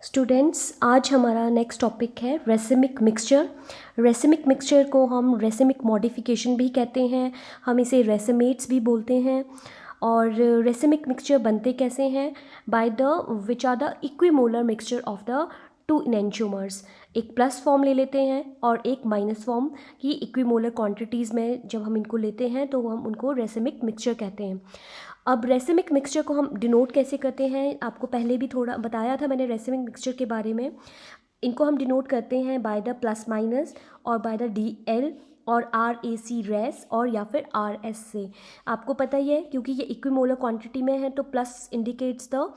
Students, आज हमारा next topic है रेसिमिक मिक्सचर। रेसिमिक मिक्सचर को हम रेसिमिक मॉडिफिकेशन भी कहते हैं, हम इसे रेसिमेट्स भी बोलते हैं। और रेसिमिक मिक्सचर बनते कैसे हैं? By the which are the equimolar mixture of the two enantiomers. एक प्लस फॉर्म ले लेते हैं और एक माइनस फॉर्म की इक्विमोलर क्वांटिटीज़ में जब हम इनको लेते हैं तो हम उनको रेसिमिक मिक्सचर कहते हैं। अब रेसिमिक मिक्सचर को हम डिनोट कैसे करते हैं, आपको पहले भी थोड़ा बताया था मैंने रेसिमिक मिक्सचर के बारे में। इनको हम डिनोट करते हैं बाय द प्लस माइनस और बाय द DL और RAC रेस और या फिर RS से। आपको पता ही है क्योंकि ये इक्विमोलर क्वांटिटी में है तो plus indicates the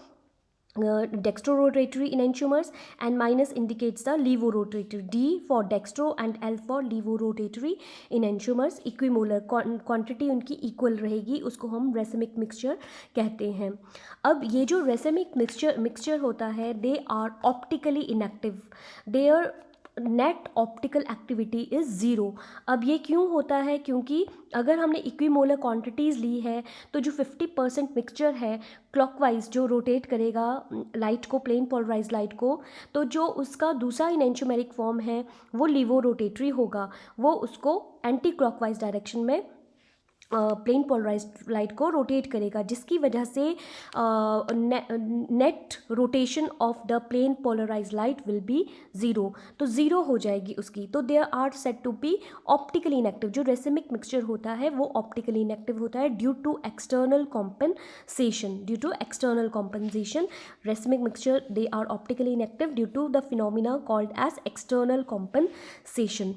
dextrorotatory enantiomers and minus indicates the levorotatory. D for dextro and L for levorotatory enantiomers. equimolar quantity उनकी equal रहेगी, उसको हम racemic mixture कहते हैं। अब ये जो racemic mixture होता है, they are optically inactive. Their net optical activity is zero. अब ये क्यों होता है? क्योंकि अगर हमने इक्विमोलर क्वांटिटीज़ ली है तो जो 50% मिक्सचर है क्लॉकवाइज जो रोटेट करेगा लाइट को, प्लेन पोलराइज लाइट को, तो जो उसका दूसरा इनेंशियोमेरिक फॉर्म है वो लीवो रोटेटरी होगा, वो उसको एंटी क्लॉकवाइज डायरेक्शन में प्लेन पोलराइज लाइट को रोटेट करेगा, जिसकी वजह से net rotation of the plane polarise light will be zero. तो ज़ीरो हो जाएगी उसकी। तो there are said to be optically inactive. जो रेसिमिक मिक्सचर होता है वो ऑप्टिकली इनएक्टिव होता है due to external compensation. Racemic mixture they are optically inactive due to the phenomena called as external compensation.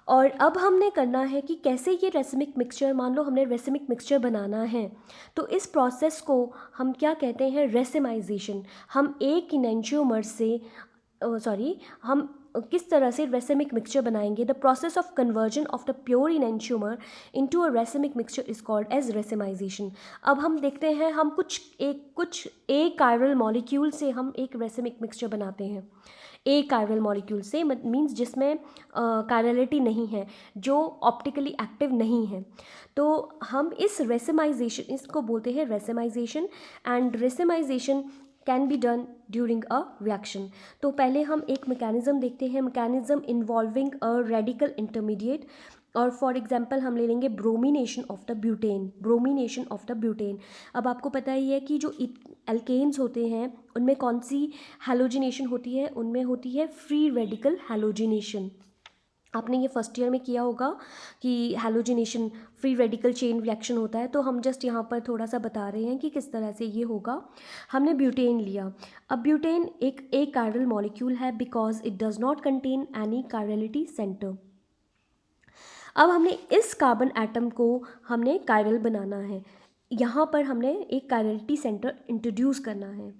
और अब हमने करना है कि कैसे ये रेसिमिक मिक्सचर, मान लो हमने रेसिमिक मिक्सचर बनाना है तो इस प्रोसेस को हम क्या कहते हैं? रेसिमाइजेशन। हम एक इनेंशियोमर से हम किस तरह से रेसिमिक मिक्सचर बनाएंगे? The process of conversion of the pure enantiomer into a racemic mixture is called as racemisation. अब हम देखते हैं, हम कुछ ए कायरल मॉलिक्यूल से हम एक रेसिमिक मिक्सचर बनाते हैं। ए कायरल मॉलिक्यूल से मीन्स जिसमें कायरलिटी नहीं है, जो ऑप्टिकली एक्टिव नहीं है। तो हम इस रेसिमाइजेशन, इसको बोलते हैं racemisation. And racemisation can be done during a reaction. तो पहले हम एक मैकेनिज्म देखते हैं, मैकेनिज्म इन्वॉल्विंग अ रेडिकल इंटरमीडिएट। और फॉर एग्जांपल हम ले लेंगे ब्रोमिनेशन ऑफ द ब्यूटेन। अब आपको पता ही है कि जो एल्केन्स होते हैं उनमें कौन सी हैलोजिनेशन होती है? उनमें होती है फ्री रेडिकल हैलोजिनेशन। आपने ये फर्स्ट ईयर में किया होगा कि halogenation free radical chain reaction होता है। तो हम जस्ट यहाँ पर थोड़ा सा बता रहे हैं कि किस तरह से ये होगा। हमने ब्यूटेन लिया। अब ब्यूटेन एक कायरल मॉलिक्यूल है because it does not contain any chirality centre. अब हमने इस कार्बन एटम को हमने कायरल बनाना है, यहाँ पर हमने एक कायरलिटी सेंटर इंट्रोड्यूस करना है।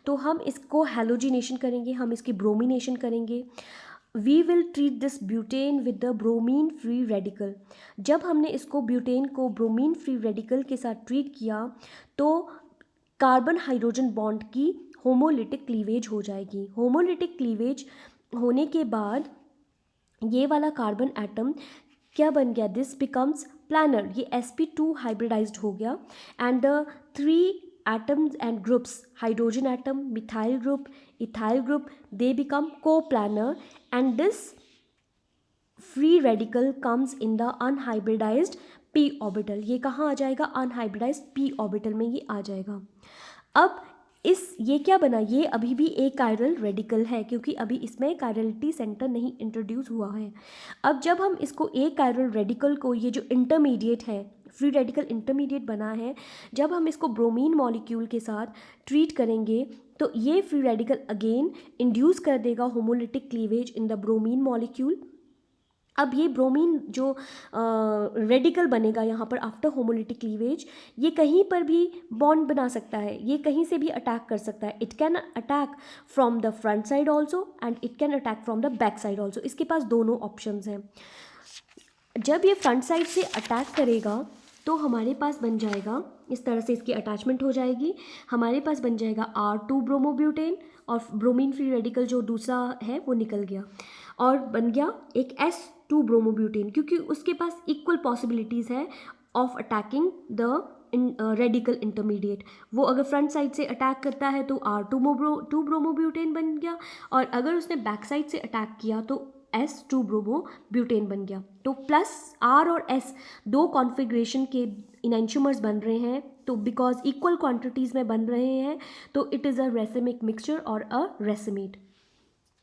तो हम इसको हैलोजिनेशन करेंगे, हम इसकी ब्रोमिनेशन करेंगे। We will treat this butane with the bromine free radical. जब हमने इसको ब्यूटेन को ब्रोमीन फ्री रेडिकल के साथ ट्रीट किया तो कार्बन हाइड्रोजन बॉन्ड की होमोलिटिक क्लीवेज हो जाएगी। होमोलिटिक क्लीवेज होने के बाद ये वाला कार्बन एटम क्या बन गया? This becomes planar. ये sp2 हाइब्रिडाइज्ड हो गया and the 3 atoms and groups, hydrogen atom, methyl group, ethyl group, they become coplanar and this free radical comes in the unhybridized p orbital। ये कहाँ आ जाएगा? unhybridized p orbital में ये आ जाएगा। अब ये क्या बना? ये अभी भी एक कायरल रेडिकल है क्योंकि अभी इसमें कायरलिटी सेंटर नहीं इंट्रोड्यूस हुआ है। अब जब हम इसको एक कायरल रेडिकल को, ये जो इंटरमीडिएट है, फ्री रेडिकल इंटरमीडिएट बना है, जब हम इसको ब्रोमीन मॉलिक्यूल के साथ ट्रीट करेंगे तो ये फ्री रेडिकल अगेन इंड्यूस कर देगा homolytic cleavage in the bromine molecule. अब ये ब्रोमीन जो रेडिकल बनेगा यहाँ पर आफ्टर होमोलिटिक क्लीवेज, ये कहीं पर भी बॉन्ड बना सकता है, ये कहीं से भी अटैक कर सकता है। It can attack from the front side also and it can attack from the back side also. इसके पास दोनों ऑप्शंस हैं। जब ये फ्रंट साइड से अटैक करेगा तो हमारे पास बन जाएगा, इस तरह से इसकी अटैचमेंट हो जाएगी, हमारे पास बन जाएगा R2 ब्रोमोब्यूटेन और ब्रोमीन फ्री रेडिकल जो दूसरा है वो निकल गया और बन गया एक S2 ब्रोमोब्यूटेन, क्योंकि उसके पास इक्वल पॉसिबिलिटीज़ है of attacking the radical intermediate, वो अगर फ्रंट साइड से अटैक करता है तो R2 ब्रोमोब्यूटेन बन गया, और अगर उसने बैक साइड से अटैक किया तो S2 ब्रोमोब्यूटेन बन गया। तो प्लस R और S दो कॉन्फ़िगरेशन के इनैंशियोमर्स बन रहे हैं, तो बिकॉज इक्वल क्वांटिटीज़ में बन रहे हैं तो it is a racemic mixture और अ रेसिमेट।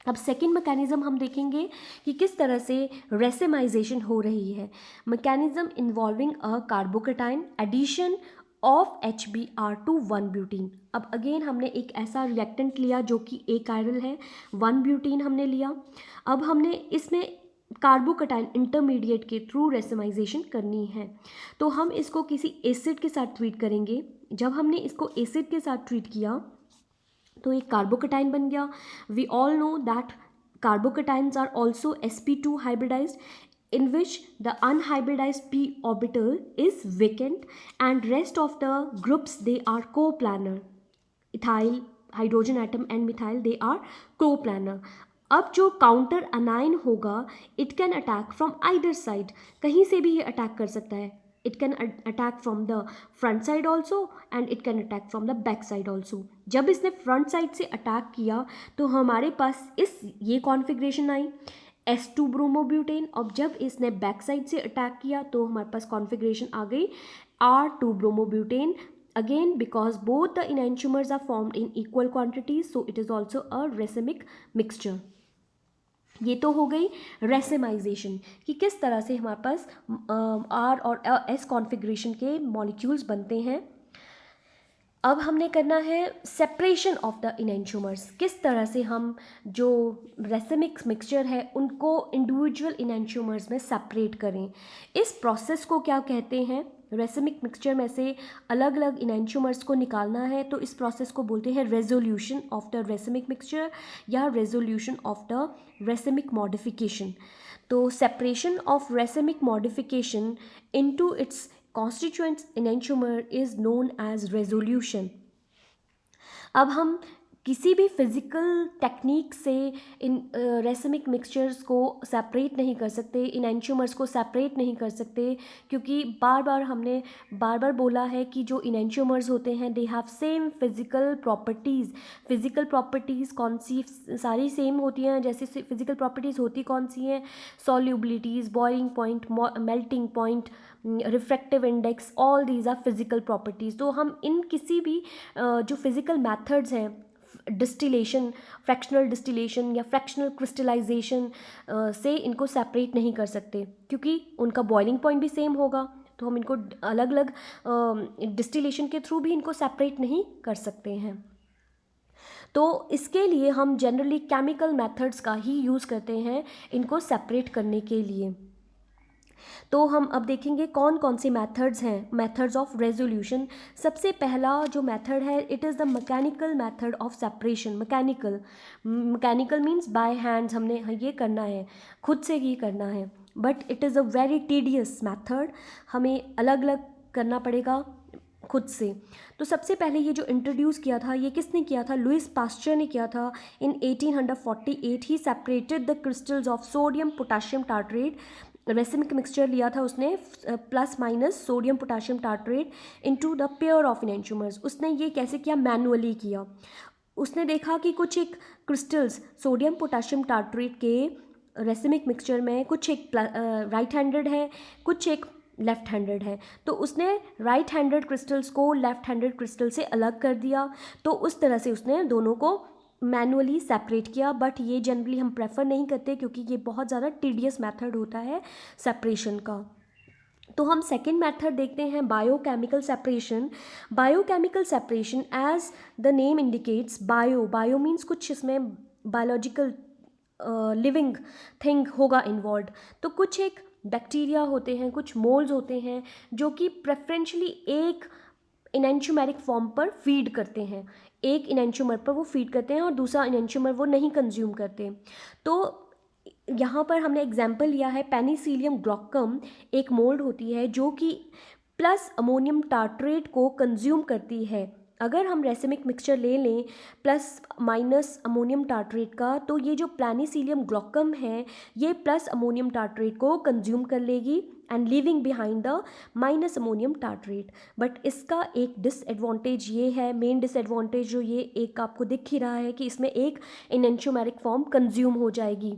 अब सेकेंड मैकेनिज्म हम देखेंगे कि किस तरह से रेसिमाइजेशन हो रही है। Mechanism involving a carbocation addition of HBr to 1 butene. अब अगेन हमने एक ऐसा रिएक्टेंट लिया जो कि एक आयरल है, 1 ब्यूटीन हमने लिया। अब हमने इसमें कार्बोकेटाइन इंटरमीडिएट के थ्रू रेसिमाइजेशन करनी है, तो हम इसको किसी एसिड के साथ ट्रीट करेंगे। जब हमने इसको एसिड के साथ ट्रीट किया तो एक कार्बोकेटाइन बन गया। We all know that carbocations are also sp2 hybridised, in which the unhybridized p orbital is vacant and rest of the groups they are coplanar. Ethyl hydrogen atom and methyl they are coplanar. अब जो counter anion होगा it can attack from either side, कहीं से भी ये attack कर सकता है। It can attack from the front side also and it can attack from the back side also. जब इसने फ्रंट साइड से अटैक किया तो हमारे पास ये कॉन्फ़िगरेशन आई S2 ब्रोमोब्यूटेन, और जब इसने बैक साइड से अटैक किया तो हमारे पास कॉन्फ़िगरेशन आ गई R2 bromobutane. Again, because both the enantiomers are formed in equal quantities, so it is also a racemic mixture. ये तो हो गई रेसिमाइजेशन कि किस तरह से हमारे पास R और S कॉन्फ़िगरेशन के मॉलिक्यूल्स बनते हैं। अब हमने करना है सेपरेशन ऑफ द इनैंशियोमर्स, किस तरह से हम जो रेसिमिक मिक्सचर है उनको इंडिविजुअल इनैंशियोमर्स में सेपरेट करें। इस प्रोसेस को क्या कहते हैं? रेसिमिक मिक्सचर में से अलग अलग इनैंशियोमर्स को निकालना है, तो इस प्रोसेस को बोलते हैं resolution of the racemic mixture या resolution of the racemic modification. तो separation of racemic modification into its constituent enantiomer is known as resolution. अब हम किसी भी फिज़िकल टेक्निक से इन रेसिमिक मिक्सचर्स को सेपरेट नहीं कर सकते, इनैंशियोमर्स को सेपरेट नहीं कर सकते, क्योंकि हमने बार बार बोला है कि जो इनैंशियोमर्स होते हैं they have same physical properties. Physical properties कौन सी सारी सेम होती हैं, जैसे फिज़िकल प्रॉपर्टीज़ होती कौन सी हैं? Solubilities, boiling point, melting point, refractive index, all these are physical properties. तो हम इन किसी भी जो फिज़िकल मैथड्स हैं, डिस्टिलेशन, फ्रैक्शनल डिस्टिलेशन या फ्रैक्शनल क्रिस्टलाइजेशन से इनको सेपरेट नहीं कर सकते, क्योंकि उनका बॉइलिंग पॉइंट भी सेम होगा, तो हम इनको अलग अलग डिस्टिलेशन के थ्रू भी इनको सेपरेट नहीं कर सकते हैं। तो इसके लिए हम जनरली केमिकल मेथड्स का ही यूज़ करते हैं इनको सेपरेट करने के लिए। तो हम अब देखेंगे कौन कौन से मेथड्स हैं, मेथड्स ऑफ रेजोल्यूशन। सबसे पहला जो मेथड है it is the mechanical method of separation. Mechanical means by hands, हमने ये करना है, खुद से ही करना है, but it is a very tedious method, हमें अलग अलग करना पड़ेगा खुद से। तो सबसे पहले ये जो इंट्रोड्यूस किया था, ये किसने किया था? लुइस पास्चर ने किया था in 1848। He separated the crystals of sodium potassium tartrate. Racemic mixture लिया था उसने plus minus sodium potassium tartrate into the pair of enantiomers. उसने ये कैसे किया? मैनुअली किया। उसने देखा कि कुछ एक क्रिस्टल्स सोडियम पोटाशियम टार्ट्रेट के रेसिमिक मिक्सचर में कुछ एक राइट हैंडेड है, कुछ एक लेफ्ट हैंडेड है, तो उसने राइट हैंडेड क्रिस्टल्स को लेफ्ट हैंडेड क्रिस्टल से अलग कर दिया। तो उस तरह से उसने दोनों को मैनुअली सेपरेट किया, बट ये जनरली हम प्रेफर नहीं करते क्योंकि ये बहुत ज़्यादा टीडियस मेथड होता है सेपरेशन का। तो हम सेकेंड मेथड देखते हैं, biochemical separation. Biochemical separation as the name indicates, bio means कुछ इसमें बायोलॉजिकल लिविंग थिंग होगा इन्वॉल्व। तो कुछ एक बैक्टीरिया होते हैं, कुछ मोल्स होते हैं जो कि प्रेफरेंशली एक इनैंशियोमेरिक फॉर्म पर फीड करते हैं, एक इनैंशियोमर पर वो फीड करते हैं और दूसरा इनैंशियोमर वो नहीं कंज्यूम करते। तो यहाँ पर हमने एग्जाम्पल लिया है पेनिसिलियम ग्लॉकम, एक मोल्ड होती है जो कि प्लस अमोनियम टार्ट्रेट को कंज्यूम करती है अगर हम रेसिमिक मिक्सचर ले लें प्लस माइनस अमोनियम टार्ट्रेट का, तो ये जो प्लानिसीलियम ग्लोकम है ये प्लस अमोनियम टार्ट्रेट को कंज्यूम कर लेगी and leaving behind the minus ammonium tartrate. But इसका एक डिसएडवांटेज ये है, मेन डिसएडवांटेज जो ये एक आपको दिख ही रहा है कि इसमें एक इनेंशियोमेरिक फॉर्म कंज्यूम हो जाएगी,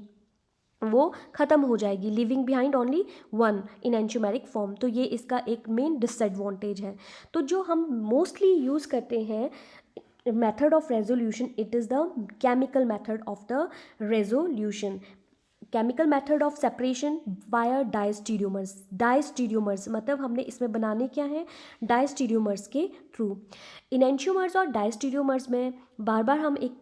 वो ख़त्म हो जाएगी, leaving behind only one enantiomeric form. तो ये इसका एक मेन डिसएडवांटेज है। तो जो हम मोस्टली यूज़ करते हैं method of resolution, it is the chemical method of the resolution, chemical method of separation via diastereomers. Diastereomers मतलब हमने इसमें बनाने क्या है, डायस्टीरियोमर्स के थ्रू। इनेंशियोमर्स और डायस्टीरियोमर्स में बार बार हम एक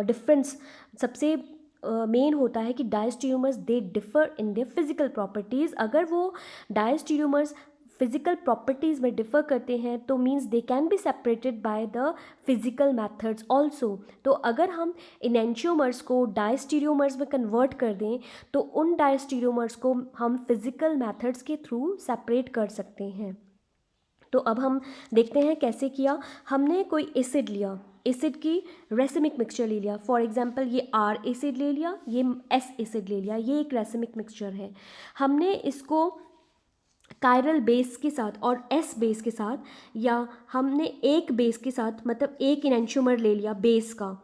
डिफरेंस सबसे मेन होता है कि diastereomers they differ in their physical properties. अगर वो डायस्टीरियोमर्स फिजिकल प्रॉपर्टीज़ में डिफ़र करते हैं तो means they can be separated by the physical methods also. तो अगर हम इनेंशियोमर्स को डायस्टीरियोमर्स में कन्वर्ट कर दें तो उन डायस्टीरियोमर्स को हम फिजिकल मेथड्स के थ्रू सेपरेट कर सकते हैं। तो अब हम देखते हैं कैसे किया। हमने कोई एसिड लिया, एसिड की रेसिमिक मिक्सचर ले लिया, फॉर एग्जांपल ये R एसिड ले लिया, ये S एसिड ले लिया, ये एक रेसिमिक मिक्सचर है। हमने इसको कायरल बेस के साथ और S बेस के साथ, या हमने एक बेस के साथ मतलब एक इनेंशियोमर ले लिया, बेस का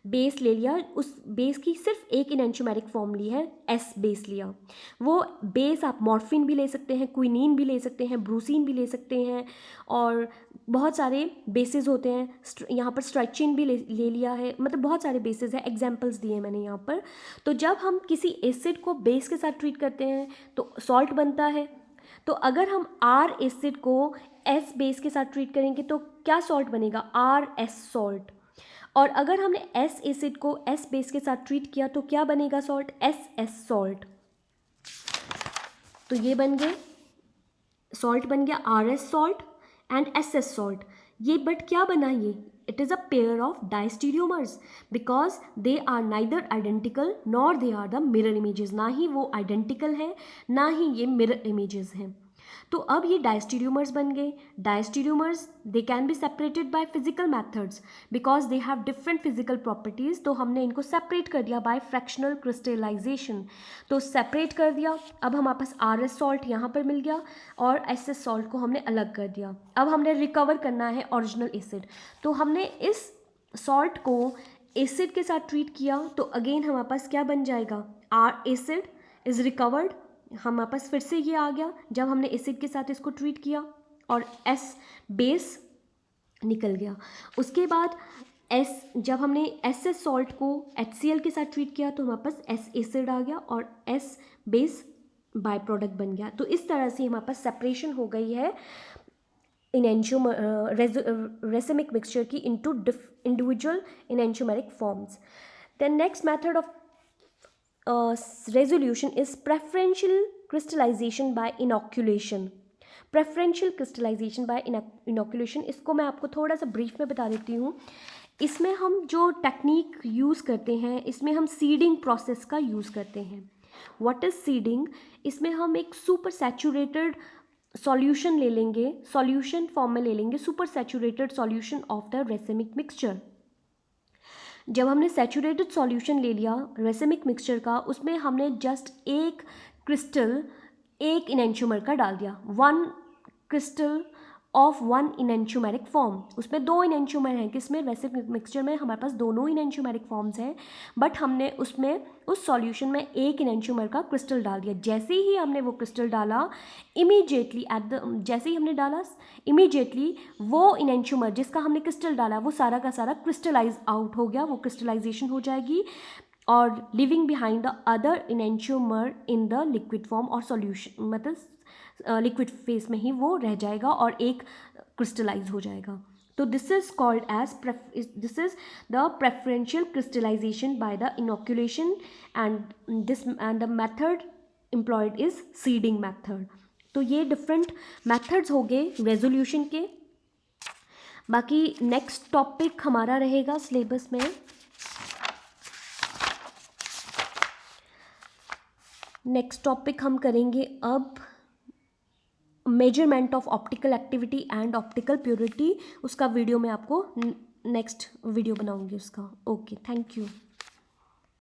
बेस ले लिया, उस बेस की सिर्फ एक इनेंशियोमेरिक फॉर्म ली है, S बेस लिया। वो बेस आप मॉर्फिन भी ले सकते हैं, क्विनीन भी ले सकते हैं, ब्रूसीन भी ले सकते हैं, और बहुत सारे बेसेस होते हैं। यहाँ पर स्ट्राइचिन भी ले लिया है, मतलब बहुत सारे बेसेस हैं, एग्जांपल्स दिए मैंने यहाँ पर। तो जब हम किसी एसिड को बेस के साथ ट्रीट करते हैं तो सॉल्ट बनता है। तो अगर हम R एसिड को S बेस के साथ ट्रीट करेंगे तो क्या सॉल्ट बनेगा, RS सॉल्ट। और अगर हमने S एसिड को S बेस के साथ ट्रीट किया तो क्या बनेगा सॉल्ट, SS सॉल्ट। तो ये बन गए, सॉल्ट बन गया RS salt and SS salt. ये बट क्या बना, ये it is a pair of diastereomers because they are neither identical nor they are the mirror images. ना ही वो आइडेंटिकल है ना ही ये मिरर इमेजेस हैं। तो अब ये डायस्टीरियोमर्स बन गए। Diastereomers they can be separated by physical methods because they have different physical properties. तो हमने इनको सेपरेट कर दिया बाय फ्रैक्शनल क्रिस्टलाइजेशन। तो सेपरेट कर दिया, अब हमारे पास RS सॉल्ट यहाँ पर मिल गया और SS सॉल्ट को हमने अलग कर दिया। अब हमने रिकवर करना है ओरिजिनल एसिड। तो हमने इस सॉल्ट को एसिड के साथ ट्रीट किया तो अगेन हमारे पास क्या बन जाएगा, R एसिड इज़ रिकवर्ड। हमारे पास फिर से ये आ गया जब हमने एसिड के साथ इसको ट्रीट किया, और S बेस निकल गया। उसके बाद जब हमने SS सॉल्ट को HCl के साथ ट्रीट किया तो हमारे पास S एसिड आ गया और S बेस बाय प्रोडक्ट बन गया। तो इस तरह से हमारे पास सेपरेशन हो गई है रेसिमिक मिक्सचर की into individual enantiomeric forms. The next method of resolution is preferential crystallization by inoculation। preferential crystallization by inoculation, इसको मैं आपको थोड़ा सा ब्रीफ में बता देती हूँ। इसमें हम जो टेक्निक यूज़ करते हैं इसमें हम सीडिंग प्रोसेस का यूज़ करते हैं। व्हाट इज़ सीडिंग, इसमें हम एक सुपर सैचुरेटेड सॉल्यूशन ले लेंगे, सॉल्यूशन फॉर्म में ले लेंगे super saturated solution of the racemic mixture. जब हमने सैचुरेटेड सॉल्यूशन ले लिया रेसिमिक मिक्सचर का, उसमें हमने जस्ट एक क्रिस्टल एक इनेंशियोमर का डाल दिया, one crystal of one enantiomeric form. उसमें दो इनेंशियोमर हैं, किसमें, रेसिमिक मिक्सचर में हमारे पास दोनों इनेंशियोमेरिक फॉर्म्स हैं, बट हमने उसमें उस सॉल्यूशन में एक इनेंशियोमर का क्रिस्टल डाल दिया। जैसे ही हमने वो क्रिस्टल डाला इमीडिएटली जैसे ही हमने डाला इमीडिएटली वो इनेंशियोमर जिसका हमने क्रिस्टल डाला वो सारा का सारा क्रिस्टलाइज आउट हो गया, वो क्रिस्टलाइजेशन हो जाएगी और leaving behind the other enantiomer in the liquid form और सॉल्यूशन, मतलब लिक्विड फेस में ही वो रह जाएगा और एक क्रिस्टलाइज हो जाएगा। तो this is called as this is the preferential crystallisation by the inoculation and the method employed is seeding method. तो ये डिफरेंट मेथड्स हो गए रेजोल्यूशन के। बाकी नेक्स्ट टॉपिक हमारा रहेगा सिलेबस में, नेक्स्ट टॉपिक हम करेंगे अब measurement of optical activity and optical purity, उसका वीडियो मैं आपको नेक्स्ट वीडियो बनाऊंगी उसका। Okay, thank you.